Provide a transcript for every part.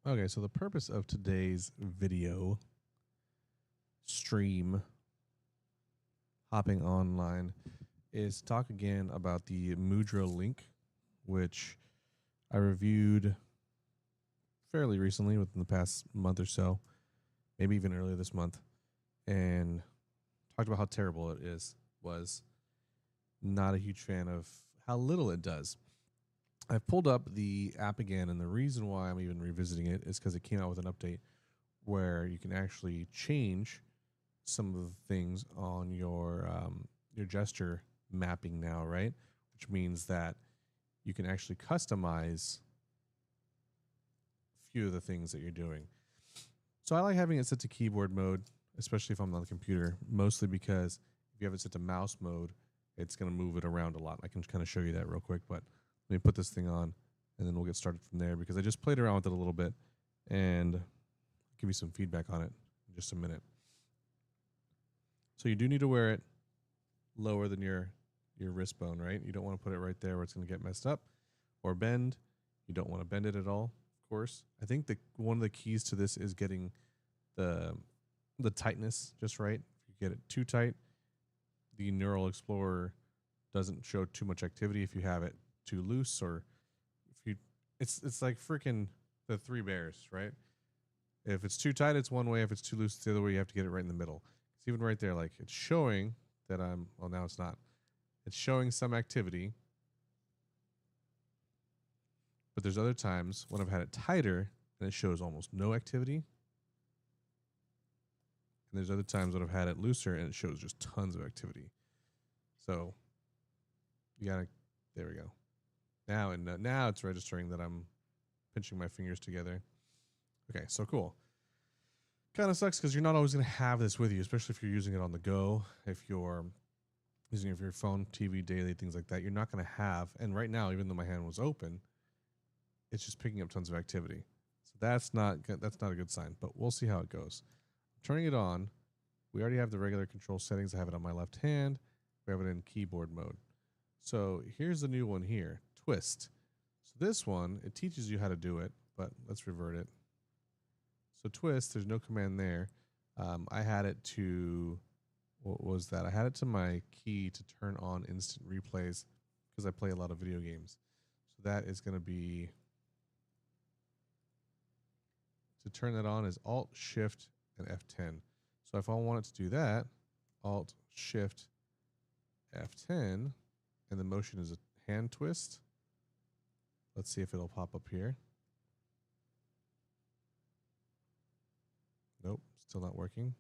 Okay, so the purpose of today's video stream, hopping online, is to talk again about the Mudra Link, which I reviewed fairly recently within the past month or so, maybe even earlier this month, and talked about how terrible it was. Not a huge fan of how little it does. I've pulled up the app again, and the reason why I'm even revisiting it is because it came out with an update where you can actually change some of the things on your gesture mapping now, right? Which means that you can actually customize a few of the things that you're doing. So I like having it set to keyboard mode, especially if I'm on the computer, mostly because if you have it set to mouse mode, it's going to move it around a lot. I can kind of show you that real quick, but let me put this thing on and then we'll get started from there because I just played around with it a little bit and I'll give you some feedback on it in just a minute. So you do need to wear it lower than your wrist bone, right? You don't want to put it right there where it's going to get messed up or bend. You don't want to bend it at all, of course. I think one of the keys to this is getting the tightness just right. If you get it too tight, the Neural Explorer doesn't show too much activity. If you have it too loose, or if you, it's like freaking the Three Bears, right? If it's too tight, it's one way. If it's too loose, it's the other way. You have to get it right in the middle. It's even right there, like it's showing that well, now it's not. It's showing some activity, but there's other times when I've had it tighter and it shows almost no activity. And there's other times when I've had it looser and it shows just tons of activity. So you gotta, there we go. Now it's registering that I'm pinching my fingers together. Okay, so cool. Kind of sucks because you're not always going to have this with you, especially if you're using it on the go. If you're using it for your phone, TV, daily, things like that, you're not going to have. And right now, even though my hand was open, it's just picking up tons of activity. So that's not a good sign. But we'll see how it goes. Turning it on, we already have the regular control settings. I have it on my left hand. We have it in keyboard mode. So here's the new one here, twist. So this one, it teaches you how to do it, but let's revert it. So twist, there's no command there. I had it to, what was that? I had it to my key to turn on instant replays because I play a lot of video games. So that is going to be, to turn that on is Alt, Shift, and F10. So if I wanted to do that, Alt, Shift, F10, and the motion is a hand twist. Let's see if it'll pop up here. Nope, still not working.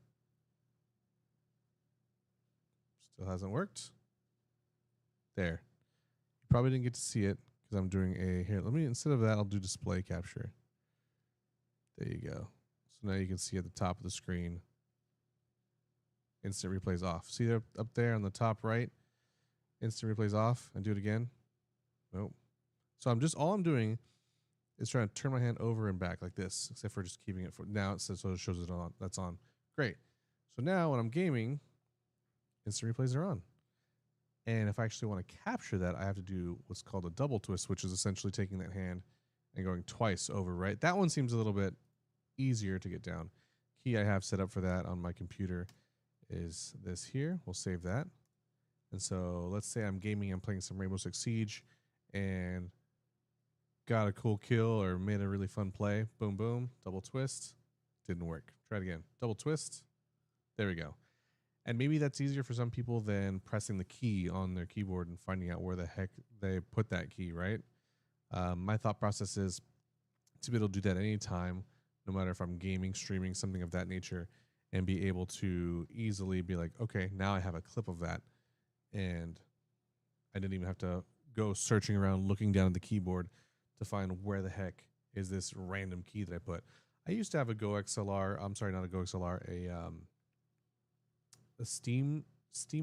Still hasn't worked. There. You probably didn't get to see it because I'm doing here, instead of that, I'll do display capture. There you go. So now you can see at the top of the screen, instant replays off. See there up there on the top right, instant replays off, and do it again. Nope. So all I'm doing is trying to turn my hand over and back like this, except for just keeping it for now. It says, so it shows it on. That's on. Great. So now when I'm gaming, instant replays are on. And if I actually want to capture that, I have to do what's called a double twist, which is essentially taking that hand and going twice over, right? That one seems a little bit easier to get down. Key I have set up for that on my computer is this here. We'll save that. And so let's say I'm gaming, I'm playing some Rainbow Six Siege and got a cool kill or made a really fun play. Boom, boom, double twist. Didn't work. Try it again. Double twist. There we go. And maybe that's easier for some people than pressing the key on their keyboard and finding out where the heck they put that key, right? My thought process is to be able to do that anytime, no matter if I'm gaming, streaming, something of that nature, and be able to easily be like, okay, now I have a clip of that. And I didn't even have to go searching around, looking down at the keyboard to find where the heck is this random key that I put. I used to have a Go XLR. I'm sorry, not a Go XLR. A Steam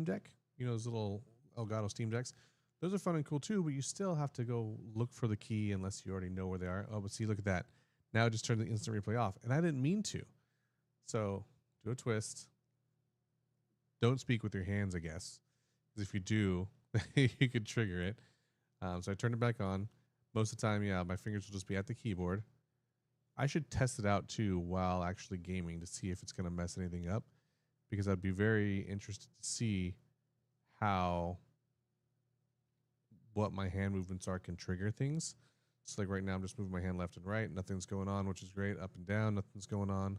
Deck. You know those little Elgato Steam Decks. Those are fun and cool too, but you still have to go look for the key unless you already know where they are. Oh, but see, look at that. Now it just turned the instant replay off, and I didn't mean to. So do a twist. Don't speak with your hands, I guess, because if you do, you could trigger it. So I turned it back on. Most of the time, yeah, my fingers will just be at the keyboard. I should test it out too while actually gaming to see if it's going to mess anything up, because I'd be very interested to see how what my hand movements are can trigger things. So like right now I'm just moving my hand left and right, nothing's going on, which is great. Up and down, nothing's going on.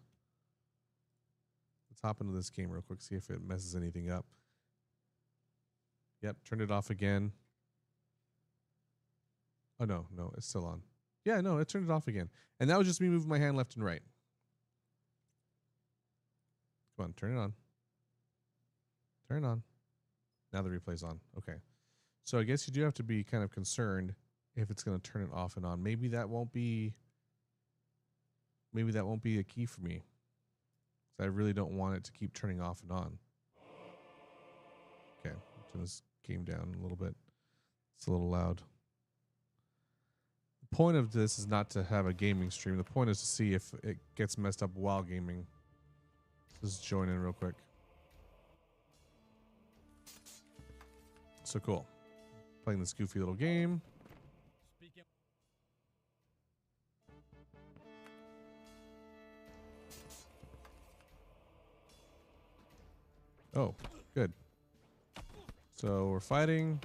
Let's hop into this game real quick, see if it messes anything up. Yep, turned it off again. Oh no, it's still on. Yeah, no, it turned it off again. And that was just me moving my hand left and right. Come on, turn it on. Turn it on. Now the replay's on. Okay. So I guess you do have to be kind of concerned if it's going to turn it off and on. Maybe that won't be a key for me. I really don't want it to keep turning off and on. Okay, turn this game down a little bit. It's a little loud. The point of this is not to have a gaming stream. The point is to see if it gets messed up while gaming. Let's join in real quick. So cool. Playing this goofy little game. Oh, good. So we're fighting.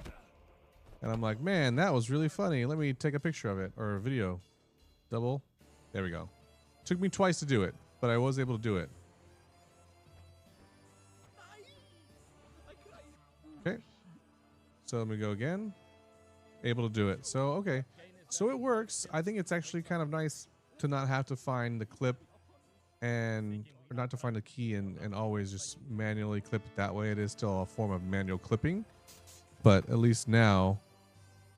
And I'm like, man, that was really funny. Let me take a picture of it, or a video. Double. There we go. Took me twice to do it, but I was able to do it. Okay. So let me go again. Able to do it. So, okay. So it works. I think it's actually kind of nice to not have to find the clip or not to find the key and always just manually clip it that way. It is still a form of manual clipping, but at least now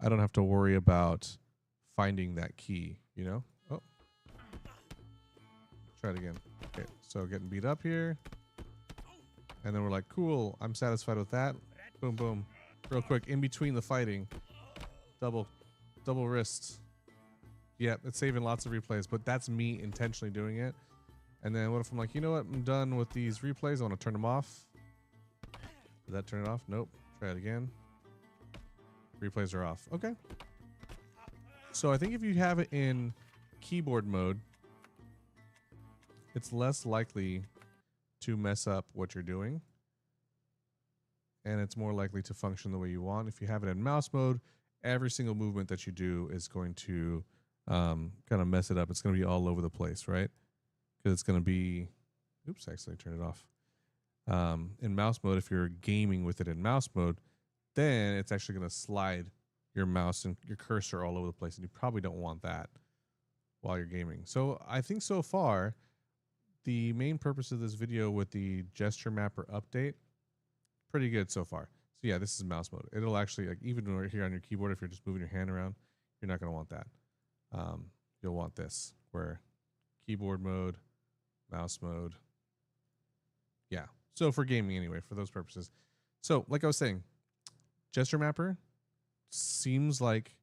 I don't have to worry about finding that key, you know? Oh. Try it again. Okay, so getting beat up here. And then we're like, cool, I'm satisfied with that. Boom, boom. Real quick, in between the fighting. Double wrists. Yep, it's saving lots of replays, but that's me intentionally doing it. And then what if I'm like, you know what? I'm done with these replays. I want to turn them off. Did that turn it off? Nope. Try it again. Replays are off. Okay. So I think if you have it in keyboard mode, it's less likely to mess up what you're doing. And it's more likely to function the way you want. If you have it in mouse mode, every single movement that you do is going to kind of mess it up. It's going to be all over the place, right? Because it's going to be, oops, I accidentally turned it off. In mouse mode, if you're gaming with it in mouse mode, then it's actually going to slide your mouse and your cursor all over the place, and you probably don't want that while you're gaming. So I think so far, the main purpose of this video with the gesture mapper update, pretty good so far. So yeah, this is mouse mode. It'll actually, like, even right here on your keyboard, if you're just moving your hand around, you're not going to want that. You'll want this, where keyboard mode, mouse mode. Yeah. So for gaming anyway, for those purposes. So like I was saying, gesture mapper seems like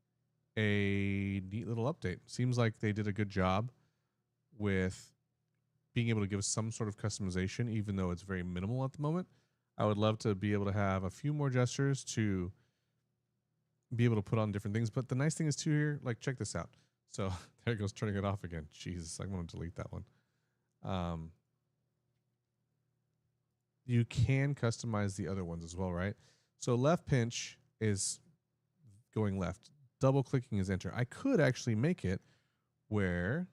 a neat little update. Seems like they did a good job with being able to give some sort of customization, even though it's very minimal at the moment. I would love to be able to have a few more gestures to be able to put on different things. But the nice thing is too here, like, check this out. So there it goes, turning it off again. Jesus, I'm going to delete that one. You can customize the other ones as well, right? So left pinch is going left. Double clicking is enter. I could actually make it where,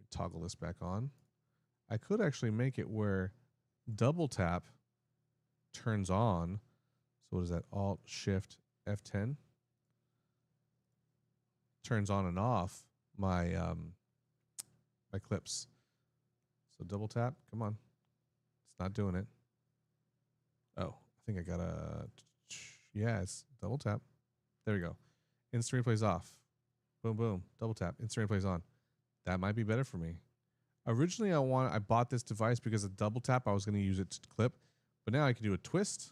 toggle this back on. I could actually make it where double tap turns on. So what is that? Alt Shift F10 turns on and off my my clips. So double tap. Come on, it's not doing it. Oh, I think I gotta. Yeah, it's double tap. There we go. Instant replay's off. Boom, boom. Double tap. Instant replay's on. That might be better for me. Originally, I bought this device because of double tap. I was going to use it to clip, but now I can do a twist.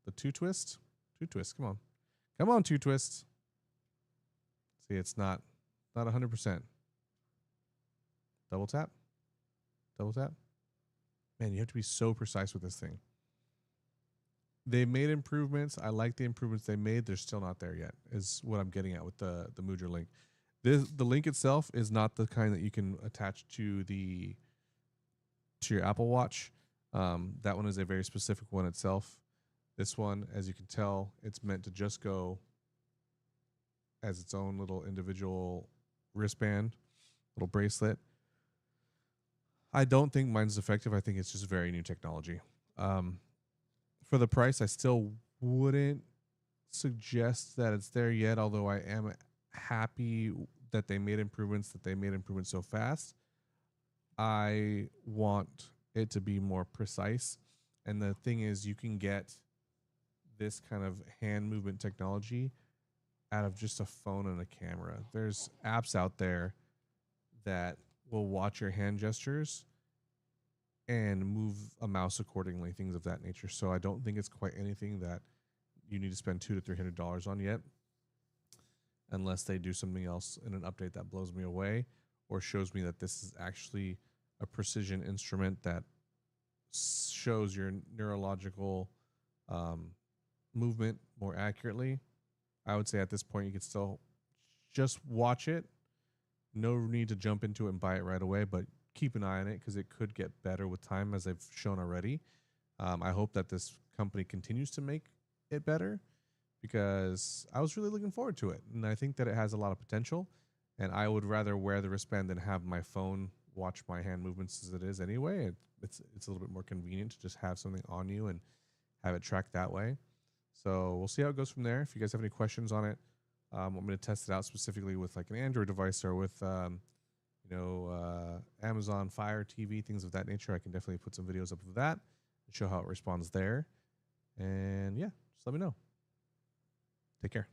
The two twist. Come on, come on, two twist. See, it's not 100%. Double tap. Double tap. Man, you have to be so precise with this thing. They made improvements. I like the improvements they made. They're still not there yet, is what I'm getting at with the Mudra Link. The Link itself is not the kind that you can attach to your Apple Watch. That one is a very specific one itself. This one, as you can tell, it's meant to just go as its own little individual wristband, little bracelet. I don't think mine's effective. I think it's just very new technology. For the price, I still wouldn't suggest that it's there yet, although I am happy that they made improvements, so fast. I want it to be more precise. And the thing is, you can get this kind of hand movement technology out of just a phone and a camera. There's apps out there that will watch your hand gestures and move a mouse accordingly, things of that nature. So I don't think it's quite anything that you need to spend $200 to $300 on yet, unless they do something else in an update that blows me away or shows me that this is actually a precision instrument that shows your neurological movement more accurately. I would say at this point you could still just watch it. No need to jump into it and buy it right away, but keep an eye on it because it could get better with time, as I've shown already. I hope that this company continues to make it better because I was really looking forward to it, and I think that it has a lot of potential. And I would rather wear the wristband than have my phone watch my hand movements as it is anyway. It's a little bit more convenient to just have something on you and have it tracked that way. So we'll see how it goes from there. If you guys have any questions on it, want me to test it out specifically with like an Android device or with Amazon Fire TV, things of that nature, I can definitely put some videos up of that and show how it responds there. And yeah, just let me know. Take care.